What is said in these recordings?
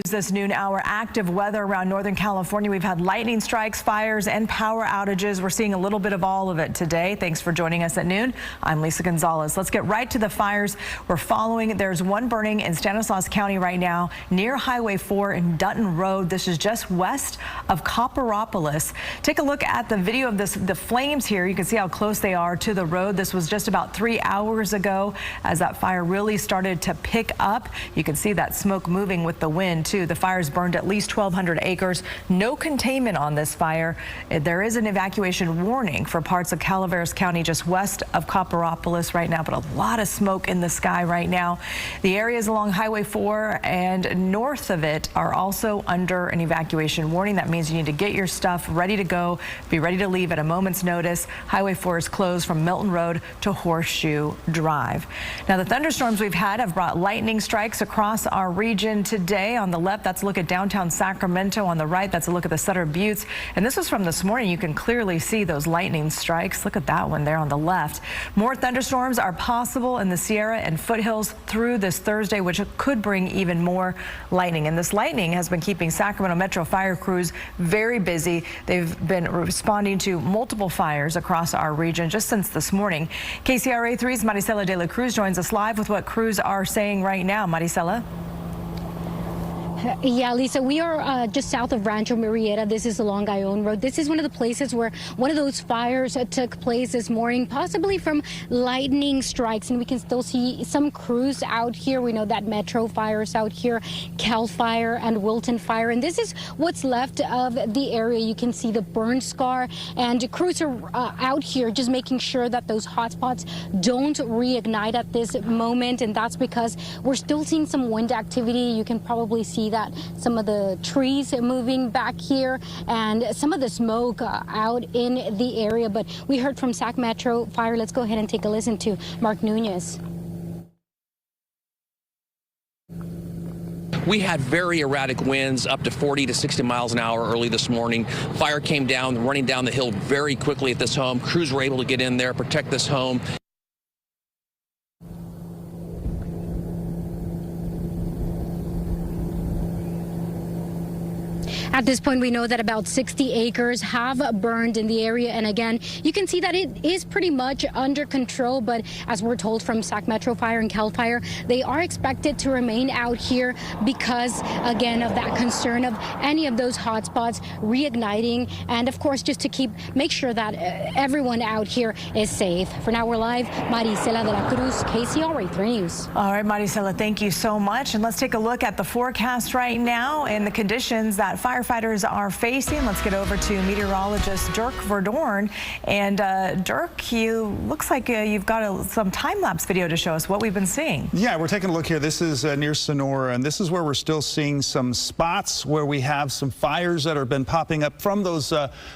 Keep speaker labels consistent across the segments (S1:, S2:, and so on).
S1: This noon hour, active weather around Northern California. We've had lightning strikes, fires, and power outages. We're seeing a little bit of all of it today. Thanks for joining us at noon. I'm Lisa Gonzalez. Let's get right to the fires we're following. There's one burning in Stanislaus County right now near Highway 4 in Dutton Road. This is just west of Copperopolis. Take a look at the video of the flames here. You can see how close they are to the road. This was just about 3 hours ago as that fire really started to pick up. You can see that smoke moving with the wind too. The fires burned at least 1,200 acres. No containment on this fire. There is an evacuation warning for parts of Calaveras County just west of Copperopolis right now, but a lot of smoke in the sky right now. The areas along Highway 4 and north of it are also under an evacuation warning. That means you need to get your stuff ready to go, be ready to leave at a moment's notice. Highway 4 is closed from Milton Road to Horseshoe Drive. Now, the thunderstorms we've had have brought lightning strikes across our region today. On the left, that's a look at downtown Sacramento. On the right, that's a look at the Sutter Buttes. And this was from this morning. You can clearly see those lightning strikes. Look at that one there on the left. More thunderstorms are possible in the Sierra and foothills through this Thursday, which could bring even more lightning. And this lightning has been keeping Sacramento Metro fire crews very busy. They've been responding to multiple fires across our region just since this morning. KCRA 3's Maricela de la Cruz joins us live with what crews are saying right now. Maricela?
S2: Yeah, Lisa, we are just south of Rancho Murrieta. This is along Ione Road. This is one of the places where one of those fires took place this morning, possibly from lightning strikes. And we can still see some crews out here. We know that Metro Fire is out here, Cal Fire and Wilton Fire. And this is what's left of the area. You can see the burn scar. And crews are out here just making sure that those hotspots don't reignite at this moment. And that's because we're still seeing some wind activity. You can probably see that some of the trees are moving back here and some of the smoke out in the area. But we heard from Sac Metro Fire. Let's go ahead and take a listen to Mark Nunez.
S3: We had very erratic winds up to 40 to 60 miles an hour early this morning. Fire came down, running down the hill very quickly at this home. Crews were able to get in there, protect this home.
S2: At this point, we know that about 60 acres have burned in the area. And again, you can see that it is pretty much under control. But as we're told from Sac Metro Fire and Cal Fire, they are expected to remain out here because, again, of that concern of any of those hotspots reigniting. And of course, just to make sure that everyone out here is safe. For now, we're live. Maricela de la Cruz, KCRA 3 News.
S1: All right, Maricela, thank you so much. And let's take a look at the forecast right now and the conditions that firefighters are facing. Let's get over to meteorologist Dirk Verdorn. And Dirk, looks like you've got some time-lapse video to show us what we've been seeing.
S4: Yeah, we're taking a look here. This is near Sonora, and this is where we're still seeing some spots where we have some fires that have been popping up from those,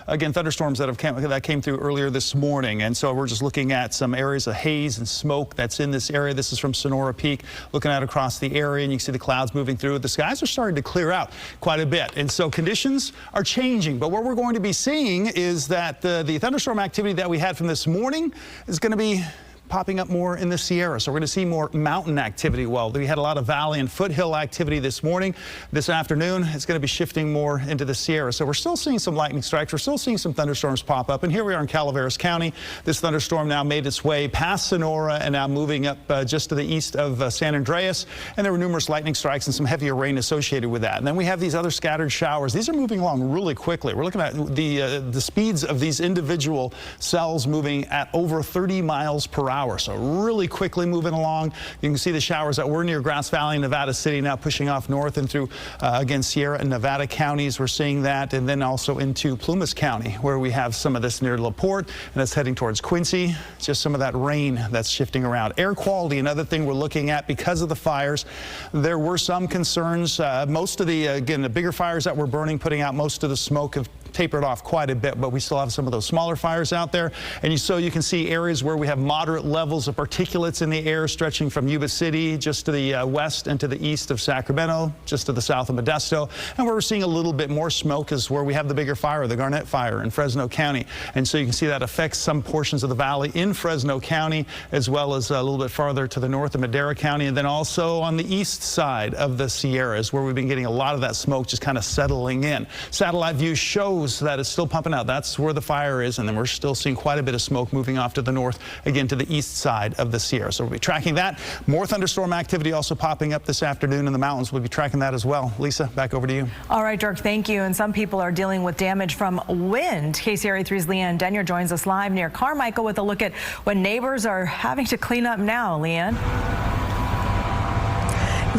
S4: again, thunderstorms that came through earlier this morning. And so we're just looking at some areas of haze and smoke that's in this area. This is from Sonora Peak, looking out across the area, and you can see the clouds moving through. The skies are starting to clear out quite a bit. And so conditions are changing, but what we're going to be seeing is that the thunderstorm activity that we had from this morning is going to be popping up more in the Sierra. So we're going to see more mountain activity. Well, we had a lot of valley and foothill activity this morning. This afternoon, it's going to be shifting more into the Sierra. So we're still seeing some lightning strikes. We're still seeing some thunderstorms pop up. And here we are in Calaveras County. This thunderstorm now made its way past Sonora and now moving up just to the east of San Andreas. And there were numerous lightning strikes and some heavier rain associated with that. And then we have these other scattered showers. These are moving along really quickly. We're looking at the speeds of these individual cells moving at over 30 miles per hour. So really quickly moving along. You can see the showers that were near Grass Valley and Nevada City now pushing off north and through, again, Sierra and Nevada counties. We're seeing that. And then also into Plumas County, where we have some of this near LaPorte, and that's heading towards Quincy. Just some of that rain that's shifting around. Air quality, another thing we're looking at because of the fires. There were some concerns. Most of the, again, the bigger fires that were burning, putting out most of the smoke have tapered off quite a bit, but we still have some of those smaller fires out there. And so you can see areas where we have moderate levels of particulates in the air stretching from Yuba City just to the west and to the east of Sacramento, just to the south of Modesto. And where we're seeing a little bit more smoke is where we have the bigger fire, the Garnett Fire in Fresno County. And so you can see that affects some portions of the valley in Fresno County, as well as a little bit farther to the north of Madera County, and then also on the east side of the Sierras, where we've been getting a lot of that smoke just kind of settling in. Satellite view shows that it's still pumping out. That's where the fire is, and then we're still seeing quite a bit of smoke moving off to the north, again to the east side of the Sierra. So we'll be tracking that. More thunderstorm activity also popping up this afternoon in the mountains. We'll be tracking that as well. Lisa, back over to you.
S1: All right, Dirk, thank you. And some people are dealing with damage from wind. KCRA 3's Leanne Denyer joins us live near Carmichael with a look at what neighbors are having to clean up now. Leanne?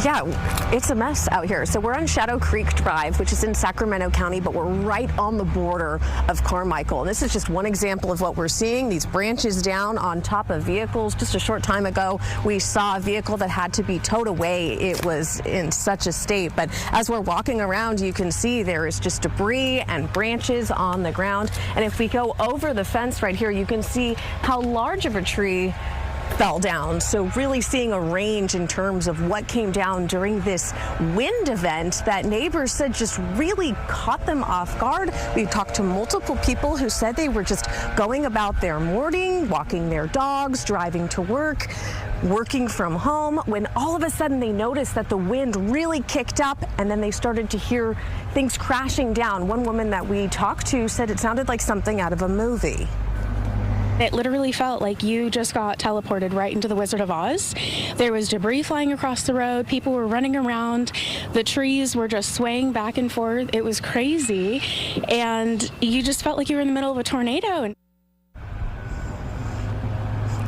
S5: Yeah, it's a mess out here. So we're on Shadow Creek Drive, which is in Sacramento County, but we're right on the border of Carmichael. And this is just one example of what we're seeing. These branches down on top of vehicles. Just a short time ago, we saw a vehicle that had to be towed away. It was in such a state. But as we're walking around, you can see there is just debris and branches on the ground. And if we go over the fence right here, you can see how large of a tree fell down. So really seeing a range in terms of what came down during this wind event that neighbors said just really caught them off guard. We talked to multiple people who said they were just going about their morning, walking their dogs, driving to work, working from home, when all of a sudden they noticed that the wind really kicked up and then they started to hear things crashing down. One woman that we talked to said it sounded like something out of a movie.
S6: It literally felt like you just got teleported right into the Wizard of Oz. There was debris flying across the road. People were running around. The trees were just swaying back and forth. It was crazy. And you just felt like you were in the middle of a tornado.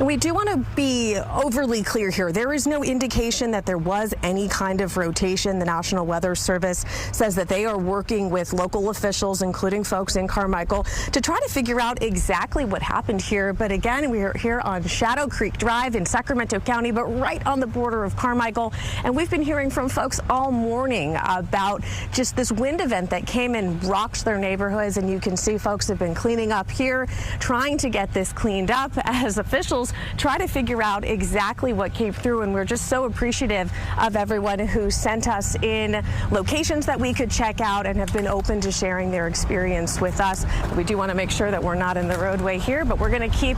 S5: We do want to be overly clear here. There is no indication that there was any kind of rotation. The National Weather Service says that they are working with local officials, including folks in Carmichael, to try to figure out exactly what happened here. But again, we are here on Shadow Creek Drive in Sacramento County, but right on the border of Carmichael. And we've been hearing from folks all morning about just this wind event that came and rocked their neighborhoods. And you can see folks have been cleaning up here, trying to get this cleaned up as officials try to figure out exactly what came through. And we're just so appreciative of everyone who sent us in locations that we could check out and have been open to sharing their experience with us. We do want to make sure that we're not in the roadway here, but we're going to keep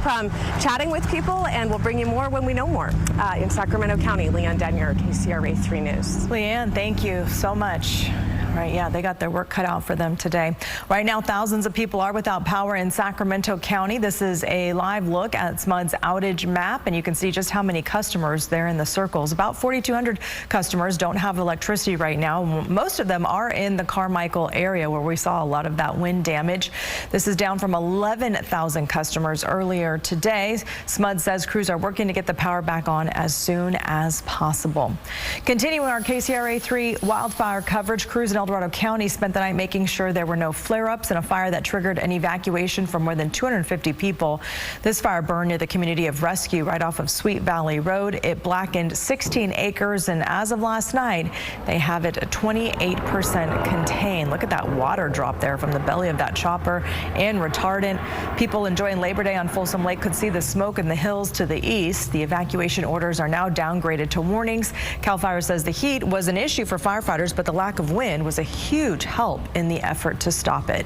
S5: chatting with people, and we'll bring you more when we know more. In Sacramento County, Leanne Denyer, KCRA 3 News.
S1: Leanne, thank you so much. Right, yeah, they got their work cut out for them today. Right now, thousands of people are without power in Sacramento County. This is a live look at SMUD's outage map, and you can see just how many customers there in the circles. About 4,200 customers don't have electricity right now. Most of them are in the Carmichael area where we saw a lot of that wind damage. This is down from 11,000 customers earlier today. SMUD says crews are working to get the power back on as soon as possible. Continuing our KCRA 3 wildfire coverage, crews in El Dorado County spent the night making sure there were no flare-ups in a fire that triggered an evacuation for more than 250 people. This fire burned near the community of Rescue right off of Sweet Valley Road. It blackened 16 acres, and as of last night, they have it 28% contained. Look at that water drop there from the belly of that chopper and retardant. People enjoying Labor Day on Folsom Lake could see the smoke in the hills to the east. The evacuation orders are now downgraded to warnings. CAL FIRE says the heat was an issue for firefighters, but the lack of wind was a huge help in the effort to stop it.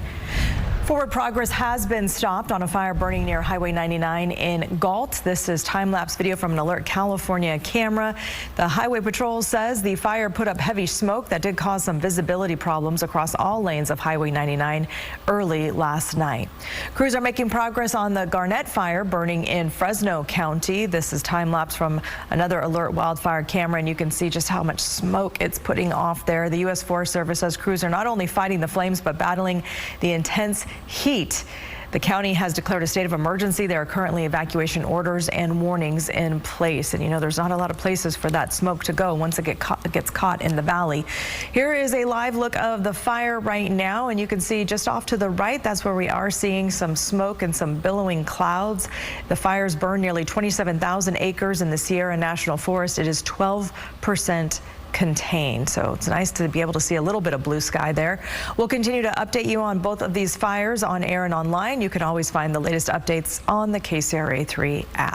S1: Forward progress has been stopped on a fire burning near Highway 99 in Galt. This is time-lapse video from an Alert California camera. The Highway Patrol says the fire put up heavy smoke that did cause some visibility problems across all lanes of Highway 99 early last night. Crews are making progress on the Garnett fire burning in Fresno County. This is time-lapse from another Alert wildfire camera, and you can see just how much smoke it's putting off there. The U.S. Forest Service says crews are not only fighting the flames, but battling the intense heat. The county has declared a state of emergency. There are currently evacuation orders and warnings in place. And you know, there's not a lot of places for that smoke to go once it gets caught in the valley. Here is a live look of the fire right now. And you can see just off to the right, that's where we are seeing some smoke and some billowing clouds. The fires burned nearly 27,000 acres in the Sierra National Forest. It is 12% contained. So it's nice to be able to see a little bit of blue sky there. We'll continue to update you on both of these fires on air and online. You can always find the latest updates on the KCRA 3 app.